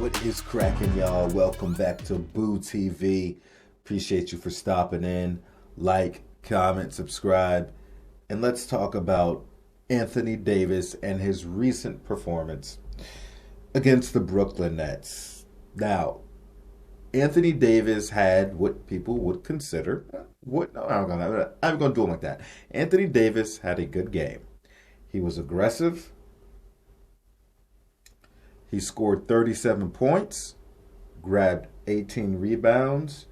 What is cracking, y'all? Welcome back to Boo TV. Appreciate you for stopping in. Like, comment, subscribe, and let's talk about Anthony Davis and his recent performance against the Brooklyn Nets. Now, Anthony Davis had what people would consider I'm going to do it like that. Anthony Davis had a good game. He was aggressive. He scored 37 points, grabbed 18 rebounds,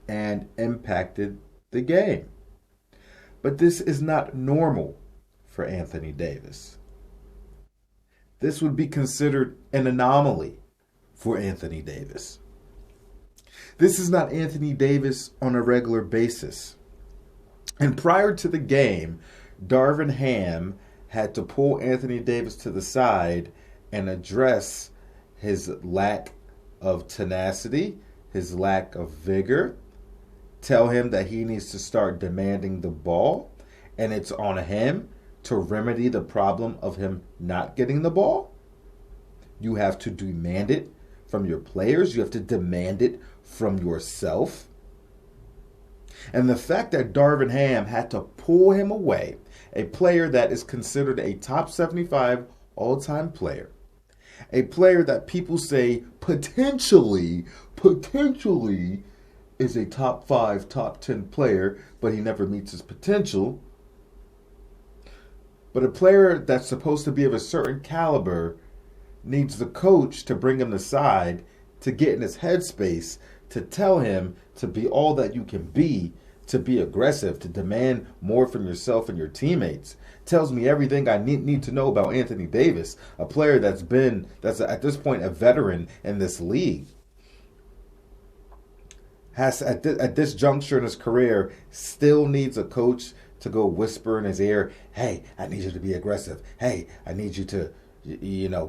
and impacted the game. But this is not normal for Anthony Davis. This would be considered an anomaly for Anthony Davis. This is not Anthony Davis on a regular basis. And prior to the game, Darvin Ham had to pull Anthony Davis to the side and address his lack of tenacity, his lack of vigor, tell him that he needs to start demanding the ball, and it's on him to remedy the problem of him not getting the ball. You have to demand it from your players. You have to demand it from yourself. And the fact that Darvin Ham had to pull him away, a player that is considered a top 75 all-time player, a player that people say potentially is a top 5, top 10 player, but he never meets his potential. But a player that's supposed to be of a certain caliber needs the coach to bring him aside, to get in his headspace, to tell him to be all that you can be, to be aggressive, to demand more from yourself and your teammates. Tells me everything I need to know about Anthony Davis, a player that's at this point a veteran in this league. Has at this juncture in his career still needs a coach to go whisper in his ear, hey, I need you to be aggressive. Hey, I need you to,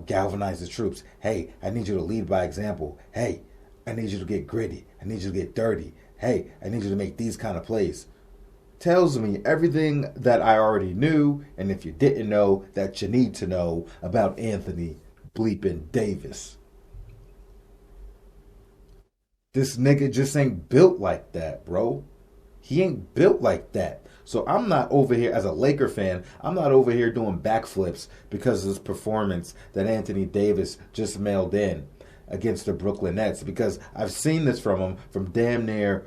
galvanize the troops. Hey, I need you to lead by example. Hey, I need you to get gritty. I need you to get dirty. Hey, I need you to make these kind of plays. Tells me everything that I already knew, and if you didn't know, that you need to know about Anthony bleeping Davis. This nigga just ain't built like that, bro. He ain't built like that. So I'm not over here, as a Laker fan, I'm not over here doing backflips because of this performance that Anthony Davis just mailed in against the Brooklyn Nets, because I've seen this from him from damn near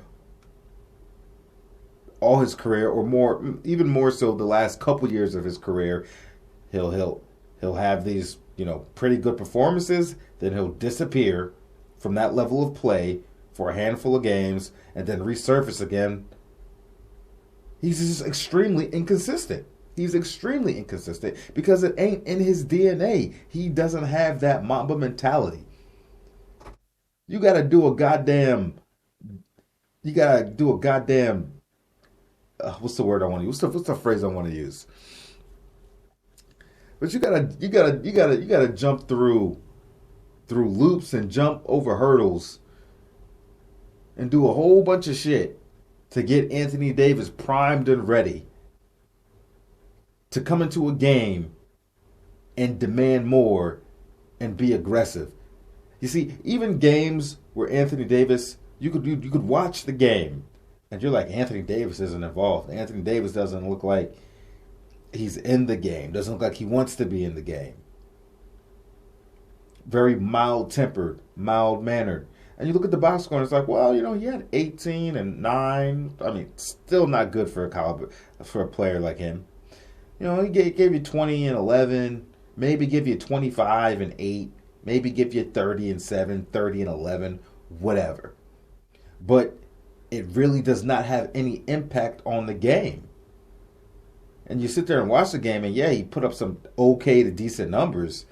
all his career, or more, even more so the last couple years of his career. He'll have these, pretty good performances, then he'll disappear from that level of play for a handful of games and then resurface again. He's just extremely inconsistent. He's extremely inconsistent because it ain't in his DNA. He doesn't have that Mamba mentality. You gotta do a goddamn. What's the word I want to use? What's the phrase I want to use? But you gotta jump through loops and jump over hurdles and do a whole bunch of shit to get Anthony Davis primed and ready to come into a game and demand more and be aggressive. You see, even games where Anthony Davis, you could watch the game and you're like, Anthony Davis isn't involved. Anthony Davis doesn't look like he's in the game. Doesn't look like he wants to be in the game. Very mild-tempered, mild-mannered. And you look at the box score and it's like, well, he had 18 and 9. I mean, still not good for a player like him. He gave you 20 and 11, maybe give you 25 and 8, maybe give you 30 and 7, 30 and 11, whatever. But it really does not have any impact on the game. And you sit there and watch the game, and yeah, he put up some okay to decent numbers,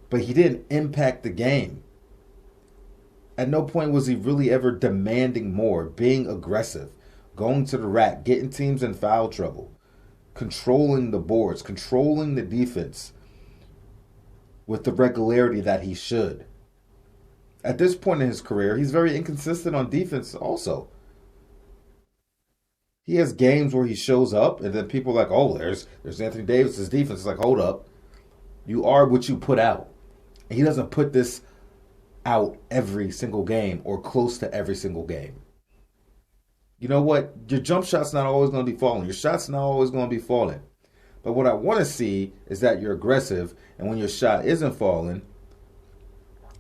but he didn't impact the game. At no point was he really ever demanding more, being aggressive, going to the rack, getting teams in foul trouble, controlling the boards, controlling the defense with the regularity that he should. At this point in his career, he's very inconsistent on defense also. He has games where he shows up and then people are like, oh, there's Anthony Davis's defense. It's like, hold up. You are what you put out. And he doesn't put this out every single game or close to every single game. You know what? Your jump shot's not always going to be falling. Your shot's not always going to be falling. But what I want to see is that you're aggressive, and when your shot isn't falling,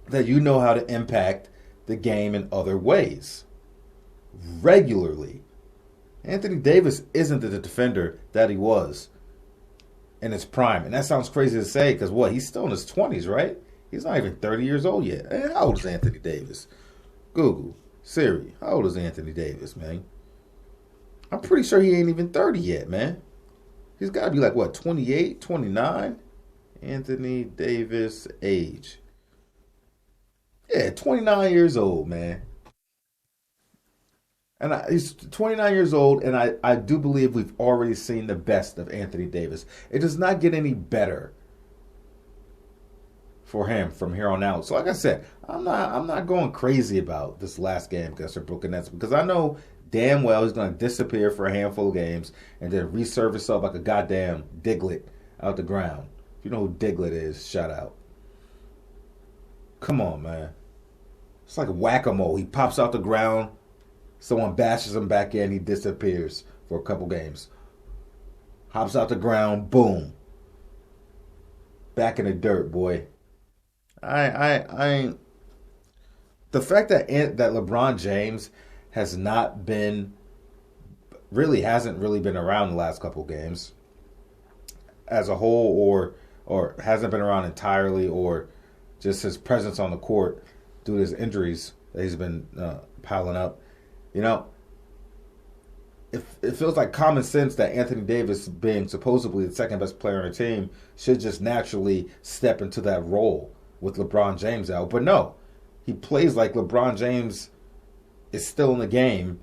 that you know how to impact the game in other ways regularly. Anthony Davis isn't the defender that he was in his prime. And that sounds crazy to say because what? He's still in his 20s, right? He's not even 30 years old yet. And how old is Anthony Davis? Google, Siri, how old is Anthony Davis, man? I'm pretty sure he ain't even 30 yet, man. He's got to be like, what, 28, 29? Anthony Davis age. Yeah, 29 years old, man. And he's 29 years old, and I do believe we've already seen the best of Anthony Davis. It does not get any better for him from here on out. So like I said, I'm not going crazy about this last game against the Brooklyn Nets because I know damn well he's going to disappear for a handful of games and then resurface up like a goddamn Diglett out the ground. If you know who Diglett is, shout out. Come on, man. It's like whack-a-mole. He pops out the ground, someone bashes him back in, he disappears for a couple games. Hops out the ground, boom. Back in the dirt, boy. I the fact that LeBron James has not been hasn't really been around the last couple games as a whole, or hasn't been around entirely, or just his presence on the court due to his injuries that he's been piling up. You know, it feels like common sense that Anthony Davis, being supposedly the second best player on the team, should just naturally step into that role with LeBron James out. But no, he plays like LeBron James is still in the game,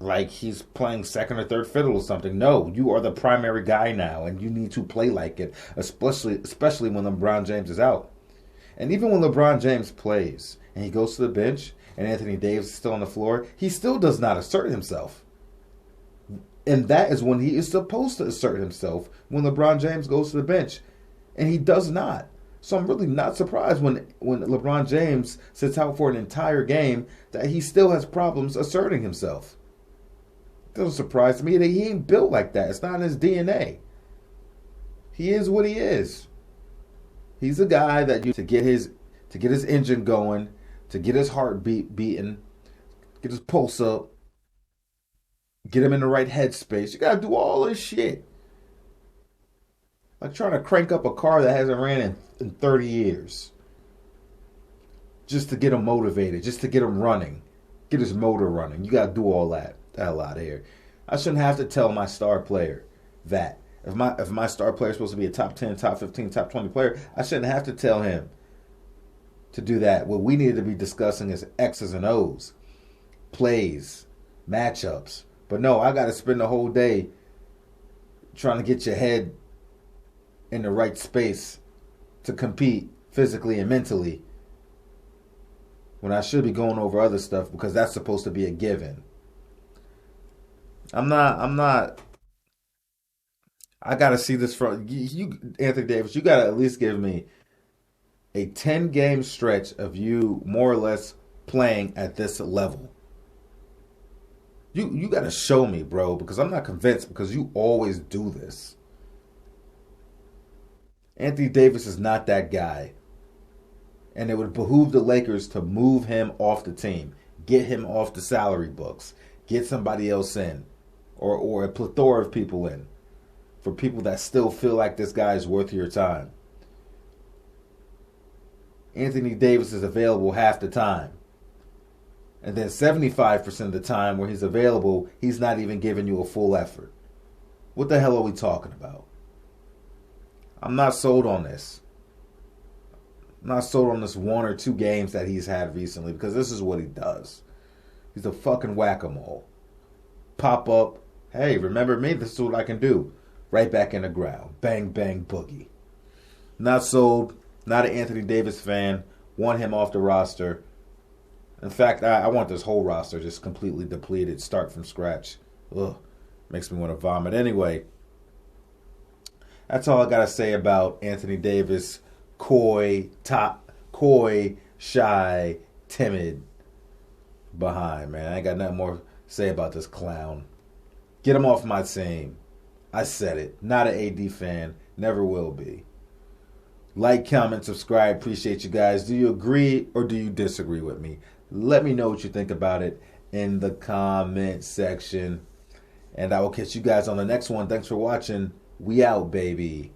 like he's playing second or third fiddle or something. No, you are the primary guy now, and you need to play like it, especially when LeBron James is out. And even when LeBron James plays and he goes to the bench and Anthony Davis is still on the floor, he still does not assert himself. And that is when he is supposed to assert himself, when LeBron James goes to the bench. And he does not. So I'm really not surprised when LeBron James sits out for an entire game that he still has problems asserting himself. It doesn't surprise me that he ain't built like that. It's not in his DNA. He is what he is. He's a guy that to get his engine going, to get his heart beating, get his pulse up, get him in the right headspace. You gotta do all this shit. Like trying to crank up a car that hasn't ran in 30 years. Just to get him motivated, just to get him running, get his motor running. You got to do all that. The hell out of here. I shouldn't have to tell my star player that. If my star player is supposed to be a top 10, top 15, top 20 player, I shouldn't have to tell him to do that. What we need to be discussing is X's and O's, plays, matchups. But no, I got to spend the whole day trying to get your head in the right space to compete physically and mentally when I should be going over other stuff because that's supposed to be a given. I'm not I gotta see this from you, Anthony Davis. You gotta at least give me a 10-game stretch of you more or less playing at this level. You gotta show me, bro, because I'm not convinced because you always do this. Anthony Davis is not that guy. And it would behoove the Lakers to move him off the team. Get him off the salary books. Get somebody else in. Or a plethora of people in. For people that still feel like this guy is worth your time. Anthony Davis is available half the time. And then 75% of the time where he's available, he's not even giving you a full effort. What the hell are we talking about? I'm not sold on this. I'm not sold on this 1 or 2 games that he's had recently because this is what he does. He's a fucking whack-a-mole. Pop up. Hey, remember me? This is what I can do. Right back in the ground. Bang, bang, boogie. Not sold. Not an Anthony Davis fan. Want him off the roster. In fact, I want this whole roster just completely depleted. Start from scratch. Ugh. Makes me want to vomit. Anyway. That's all I gotta say about Anthony Davis. Coy, shy, timid, behind, man. I ain't got nothing more to say about this clown. Get him off my team. I said it. Not an AD fan. Never will be. Like, comment, subscribe. Appreciate you guys. Do you agree or do you disagree with me? Let me know what you think about it in the comment section. And I will catch you guys on the next one. Thanks for watching. We out, baby.